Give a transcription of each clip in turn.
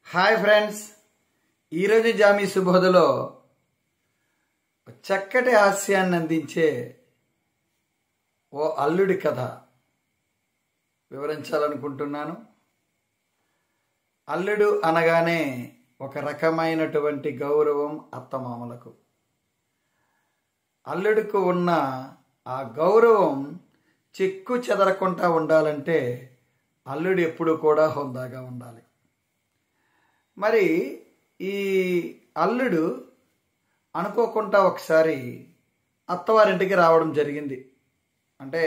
Hi friends, ఈరోజు Jamie సుబోధలో చక్కటి హాస్యాన్ని అందించే ఓ అల్లుడి కథ వివరించాలనుకుంటున్నాను. అల్లుడు అనగానే ఒక రకమైనటువంటి గౌరవం అత్తమామలకు. అల్లుడికి ఉన్న ఆ గౌరవం చెక్కు చెదరకుండా ఉండాలంటే అల్లుడు ఎప్పుడు కూడా హుందాగా ఉండాలి. మరి ఈ అల్లుడు అనుకోకుండా ఒకసారి అత్తవారింటికి రావడం జరిగింది. అంటే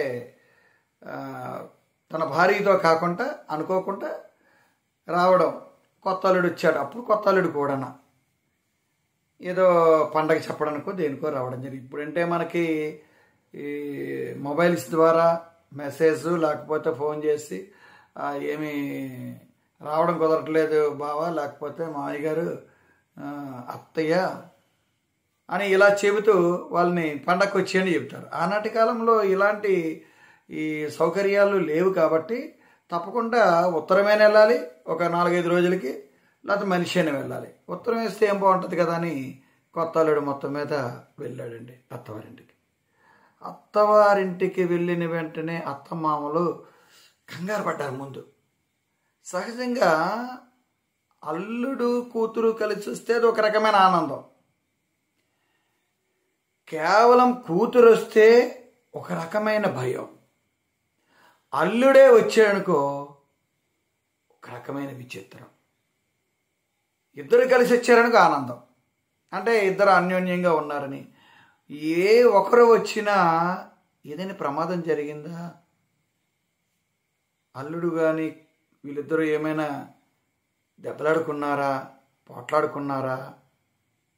తన భార్యతో కాకుండా అనుకోకుండా రావడం. కొత్త అల్లుడు వచ్చాడు. అప్పుడు కొత్త అల్లుడు కూడా ఏదో పండగ చెప్పడానికో దేనికో రావడం జరిగింది. ఇప్పుడంటే మనకి ఈ మొబైల్స్ ద్వారా మెసేజ్ లేకపోతే ఫోన్ చేసి ఏమీ రావడం కుదరట్లేదు బావా, లేకపోతే మామయ్య గారు, అత్తయ్య అని ఇలా చెబుతూ వాళ్ళని పండగకు వచ్చి అని చెప్తారు. ఆనాటి కాలంలో ఇలాంటి ఈ సౌకర్యాలు లేవు కాబట్టి తప్పకుండా ఉత్తరమైన వెళ్ళాలి, ఒక 4-5 రోజులకి, లేకపోతే మనిషి అయినా వెళ్ళాలి. ఉత్తరం వేస్తే ఏం బాగుంటుంది కదా అని కొత్త అల్లుడు మొత్తం మీద వెళ్ళాడండి అత్తవారింటికి. అత్తవారింటికి వెళ్ళిన వెంటనే అత్తమామలు కంగారు పడ్డారు. ముందు సహజంగా అల్లుడు కూతురు కలిసి వస్తే అది ఒక రకమైన ఆనందం. కేవలం కూతురు వస్తే ఒక రకమైన భయం. అల్లుడే వచ్చాడనుకో ఒక రకమైన విచిత్రం. ఇద్దరు కలిసి వచ్చారనుకో ఆనందం. అంటే ఇద్దరు అన్యోన్యంగా ఉన్నారని. ఏ ఒకరు వచ్చినా ఏదైనా ప్రమాదం జరిగిందా, అల్లుడు కానీ వీళ్ళిద్దరూ ఏమైనా దెబ్బలాడుకున్నారా, పోట్లాడుకున్నారా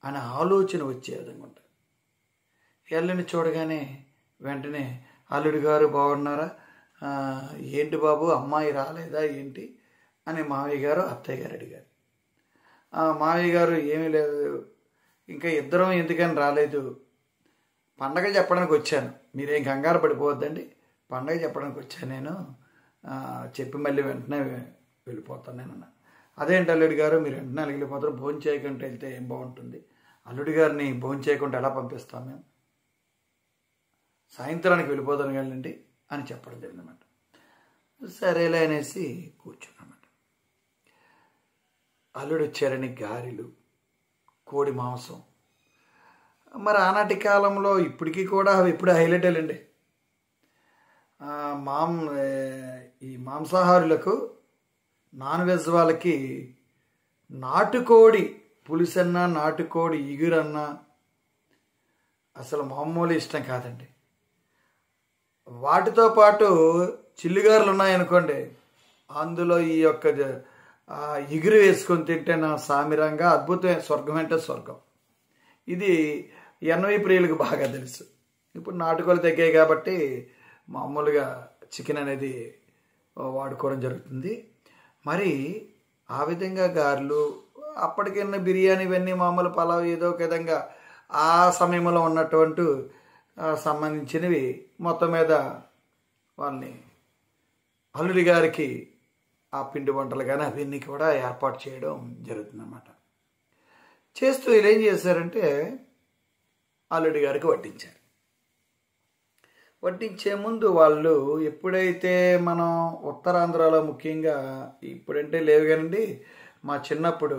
అనే ఆలోచన వచ్చే విధంగా ఉంటుంది. అల్లుడిని చూడగానే వెంటనే అల్లుడు గారు బాగున్నారా, ఏంటి బాబు అమ్మాయి రాలేదా ఏంటి అని మావయ్య గారు అత్తయ్య గారు అడిగారు. మావయ్య గారు ఏమీ లేదు, ఇంకా ఇద్దరం ఎందుకని రాలేదు, పండగ చెప్పడానికి వచ్చాను, మీరేం కంగారు పడిపోవద్దండి, పండగ చెప్పడానికి వచ్చాను నేను, చెప్పి మళ్ళీ వెంటనే వెళ్ళిపోతాను నేను అన్నా. అదేంటి అల్లుడి గారు మీరు వెంటనే వెళ్ళిపోతారు, భోజనం చేయకుండా వెళ్తే ఏం బాగుంటుంది, అల్లుడి గారిని భోజనం చేయకుండా ఎలా పంపిస్తాం మేము, సాయంత్రానికి వెళ్ళిపోతాను వెళ్ళండి అని చెప్పడం జరిగిందన్నమాట. సరేలే అనేసి కూర్చున్నమాట. అల్లుడు వచ్చారని గారెలు, కోడి మాంసం. మరి ఆనాటి కాలంలో ఇప్పటికీ కూడా అవి ఇప్పుడు హైలైట్ అయ్యండి. ఈ మాంసాహారులకు, నాన్ వెజ్ వాళ్ళకి నాటుకోడి పులుసన్నా, నాటుకోడి ఇగురన్నా అసలు మామూలు ఇష్టం కాదండి. వాటితో పాటు చిల్లిగారులు ఉన్నాయనుకోండి, అందులో ఈ యొక్క ఇగురు వేసుకొని తింటే నా సామిరంగా అద్భుతమైన స్వర్గం అంటే స్వర్గం. ఇది ఎన్వి ప్రియులకు బాగా తెలుసు. ఇప్పుడు నాటుకోలు తగ్గాయి కాబట్టి మామూలుగా చికెన్ అనేది వాడుకోవడం జరుగుతుంది. మరి ఆ విధంగా గారెలు, అప్పటికైనా బిర్యానీ, ఇవన్నీ మామూలు పలావ్ ఏదో ఒక విధంగా ఆ సమయంలో ఉన్నటువంటి సంబంధించినవి మొత్తం మీద వాళ్ళని అల్లుడి గారికి ఆ పిండి వంటలు కానీ అవన్నీ కూడా ఏర్పాటు చేయడం జరుగుతుందన్నమాట. చేస్తూ వీళ్ళు ఏం చేశారంటే అల్లుడి గారికి వడ్డించారు. వడ్డించే ముందు వాళ్ళు ఎప్పుడైతే మనం ఉత్తరాంధ్రలో ముఖ్యంగా, ఇప్పుడంటే లేవు కానండి, మా చిన్నప్పుడు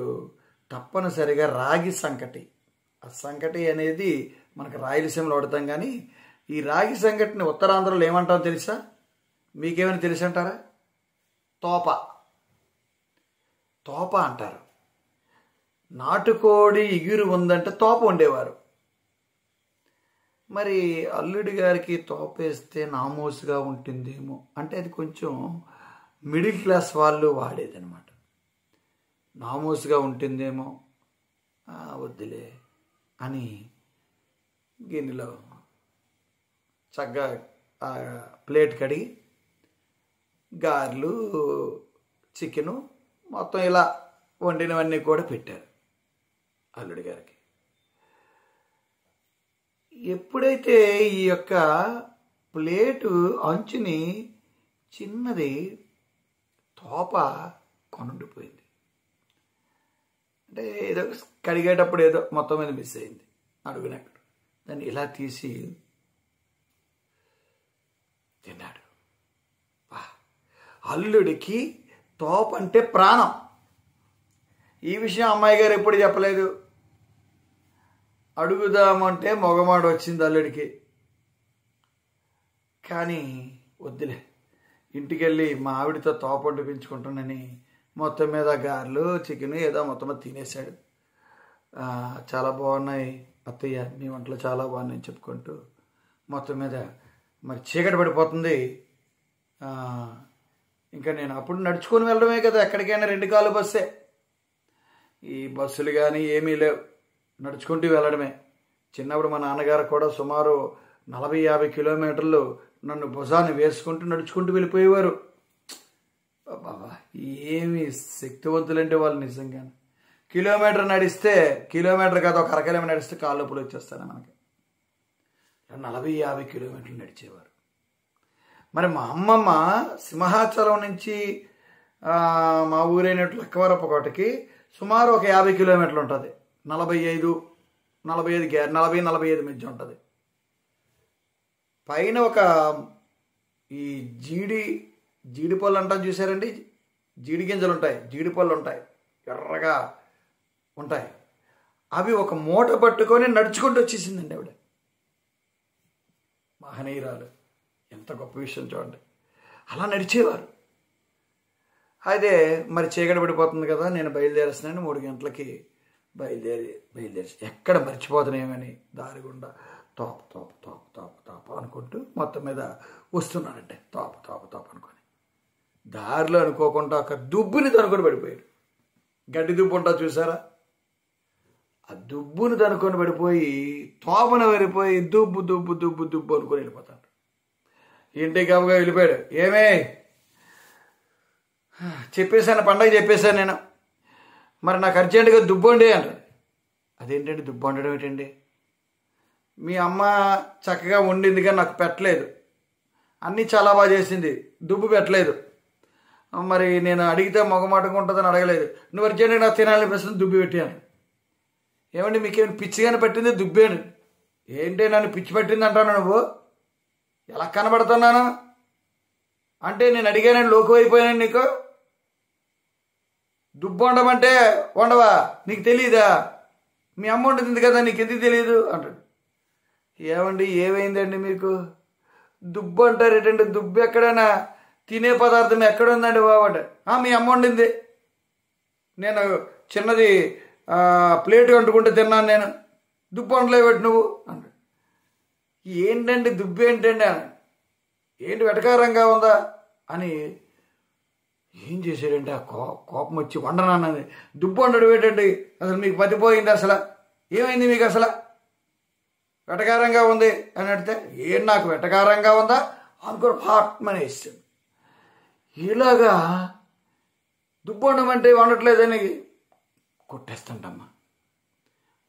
తప్పనిసరిగా రాగి సంకటి, ఆ సంకటి అనేది మనకు రాయలసీమలో వాడతాం. కానీ ఈ రాగి సంకటిని ఉత్తరాంధ్రలో ఏమంటామో తెలుసా? మీకేమైనా తెలుసు అంటారా? తోప, తోప అంటారు. నాటుకోడి ఇగురు ఉందంటే తోప ఉండేవారు. మరి అల్లుడి గారికి తోపేస్తే నామోసుగా ఉంటుందేమో అంటే అది కొంచెం మిడిల్ క్లాస్ వాళ్ళు వాడేదనమాట. నామోసుగా ఉంటుందేమో, వద్దులే అని గిన్నెలో చక్కగా ప్లేట్ కడిగి గారెలు, చికెను మొత్తం ఇలా వండినవన్నీ కూడా పెట్టారు అల్లుడి గారికి. ఎప్పుడైతే ఈ యొక్క ప్లేటు అంచుని చిన్నది తోప కొనుండిపోయింది. అంటే ఏదో కడిగేటప్పుడు ఏదో మొత్తం మీద మిస్ అయింది అడుగునక్కడ. దాన్ని ఇలా తీసి తిన్నాడు. అల్లుడికి తోప అంటే ప్రాణం. ఈ విషయం అమ్మాయి గారు ఎప్పుడు చెప్పలేదు. అడుగుదామంటే మొగమాడు వచ్చింది అల్లుడికి. కానీ వద్దులే, ఇంటికెళ్ళి మా ఆవిడతో తోప వండిపించుకుంటానని మొత్తం మీద గారెలు చికెన్ ఏదో మొత్తం మీద తినేశాడు. చాలా బాగున్నాయి అత్తయ్య, మీ వంటలు చాలా బాగున్నాయి చెప్పుకుంటూ మొత్తం మీద మరి చీకటి పడిపోతుంది. ఇంకా నేను అప్పుడు నడుచుకొని వెళ్ళడమే కదా, ఎక్కడికైనా 2 కాళ్ళు బస్సే. ఈ బస్సులు కానీ ఏమీ లేవు, నడుచుకుంటూ వెళ్ళడమే. చిన్నప్పుడు మా నాన్నగారు కూడా సుమారు 40-50 కిలోమీటర్లు నన్ను భుజాన్ని వేసుకుంటూ నడుచుకుంటూ వెళ్ళిపోయేవారు. బాబా ఏమి శక్తివంతులంటే వాళ్ళు నిజంగా. కిలోమీటర్ నడిస్తే, కిలోమీటర్ కాదు ఒక 1/2 కిలోమీటర్ నడిస్తే కాళ్ళు నొప్పులు వచ్చేస్తాను మనకి. 40-50 కిలోమీటర్లు నడిచేవారు. మరి మా అమ్మమ్మ సింహాచలం నుంచి మా ఊరైనట్లు లక్కవరపకోటకి సుమారు ఒక 50 కిలోమీటర్లు ఉంటుంది. 40-45 మధ్య ఉంటుంది. పైన ఒక ఈ జీడి పళ్ళు అంటాం చూసారండి, జీడి గింజలు ఉంటాయి, జీడి పళ్ళు ఉంటాయి, ఎర్రగా ఉంటాయి. అవి ఒక మూట పట్టుకొని నడుచుకుంటూ వచ్చేసిందండి ఆవిడ. మహనీయురాలు, ఎంత గొప్ప విషయం చూడండి. అలా నడిచేవారు. అయితే మరి చీకటి పడిపోతుంది కదా, నేను బయలుదేరేస్తున్నాను. 3 గంటలకి బయలుదేరి ఎక్కడ మర్చిపోతున్నామని దారి గుండా తోప తోప తోప తోప తోప అనుకుంటూ మొత్తం మీద వస్తున్నానంటే తోప తోప తోప అనుకొని దారిలో అనుకోకుండా ఒక దుబ్బుని తనుకొని పడిపోయాడు. గడ్డి దుబ్బు ఉంటా చూసారా, ఆ దుబ్బుని తనుకొని పడిపోయి తోపన పడిపోయి దుబ్బు దుబ్బు దుబ్బు దుబ్బు అనుకొని వెళ్ళిపోతాడు. ఇంటికి కాబగా వెళ్ళిపోయాడు. ఏమే చెప్పేశాను, పండగ చెప్పేశాను నేను, మరి నాకు అర్జెంటుగా దుబ్బు అండి అంటాడు. అదేంటండి దుబ్బు వండడం ఏంటండి? మీ అమ్మ చక్కగా వండింది కానీ నాకు పెట్టలేదు, అన్నీ చాలా బాగా చేసింది, దుబ్బు పెట్టలేదు. మరి నేను అడిగితే మొగమాటగా ఉంటుందని అడగలేదు. నువ్వు అర్జెంటుగా నాకు తినాలని ప్రశ్న దుబ్బి పెట్టాను. ఏమండి మీకేమైనా పిచ్చిగానే పెట్టింది దుబ్బేను? ఏంటి నన్ను పిచ్చి పెట్టింది అంటాను? నువ్వు ఎలా కనబడుతున్నాను అంటే నేను అడిగానని లోకు అయిపోయాను. నీకు దుబ్బు వండమంటే వండవా? నీకు తెలియదా? మీ అమ్మ వండుతుంది కదా, నీకు ఎందుకు తెలియదు అంటాడు. ఏమండి ఏమైందండి మీకు? దుబ్బు అంటారు ఏంటంటే, దుబ్బు ఎక్కడైనా తినే పదార్థం ఎక్కడ ఉందండి బాబు అంటే, మీ అమ్మ వండింది, నేను చిన్నది ప్లేట్ వండుకుంటే తిన్నాను, నేను దుబ్బు వండలేబెట్టి నువ్వు అంటాడు. ఏంటండి దుబ్బు ఏంటండి అని, ఏంటి వెటకారంగా ఉందా అని ఏం చేశాడంటే ఆ కోపం వచ్చి వండనాన్నది. దుబ్బు వండడం ఏంటండి, అసలు మీకు మతిపోయింది, అసలు ఏమైంది మీకు, అసలు వెటకారంగా ఉంది అని అడిగితే, ఏం నాకు వెటకారంగా ఉందా అనుకో హాట్మని ఇస్తాడు. ఇలాగా దుబ్బు వండమంటే వండట్లేదని కొట్టేస్తుంటమ్మా.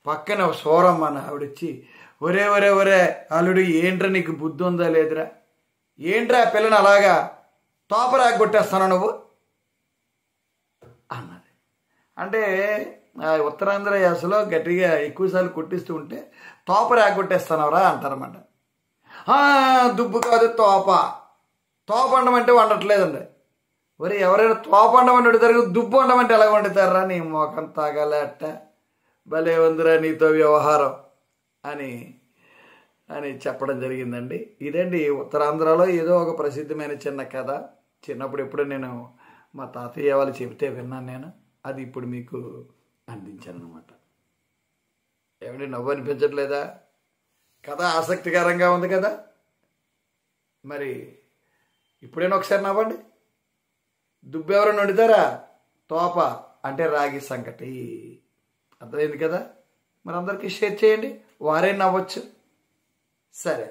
పక్కన సోరమ్మ నా ఆవిడొచ్చి, ఒరే ఒరే ఒరే అల్లుడు ఏంట్రా నీకు బుద్ధి ఉందా లేదురా, ఏంట్రా పిల్లని అలాగా తోపరాకు కొట్టేస్తాను నువ్వు అన్నది. అంటే ఉత్తరాంధ్ర యాసలో గట్టిగా ఎక్కువసార్లు కొట్టిస్తూ ఉంటే తోపరాకు కొట్టేస్తానవరా అంటారన్నమాట. దుబ్బు కాదు తోప, తోప వండమంటే వండట్లేదండి. ఒరే ఎవరైనా తోప వండమని అడుగుతారు, దుబ్బు వండమంటే ఎలా వండుతారా, నీ మోకం తాగలేట, భలే ఉందిరా నీతో వ్యవహారం అని చెప్పడం జరిగిందండి. ఇదండి ఉత్తరాంధ్రలో ఏదో ఒక ప్రసిద్ధమైన చిన్న కథ. చిన్నప్పుడు ఎప్పుడు నేను మా తాతయ్య వాళ్ళు చెబితే విన్నాను నేను, అది ఇప్పుడు మీకు అందించాను అనమాట. ఏమంటే నవ్వు అనిపించట్లేదా? కథ ఆసక్తికరంగా ఉంది కదా. మరి ఇప్పుడైనా ఒకసారి నవ్వండి. దుబ్బు ఎవరైనా వండుతారా? తోప అంటే రాగి సంకటి. అర్థమైంది కదా. మరి అందరికీ షేర్ చేయండి, వారే నవ్వచ్చు. సరే.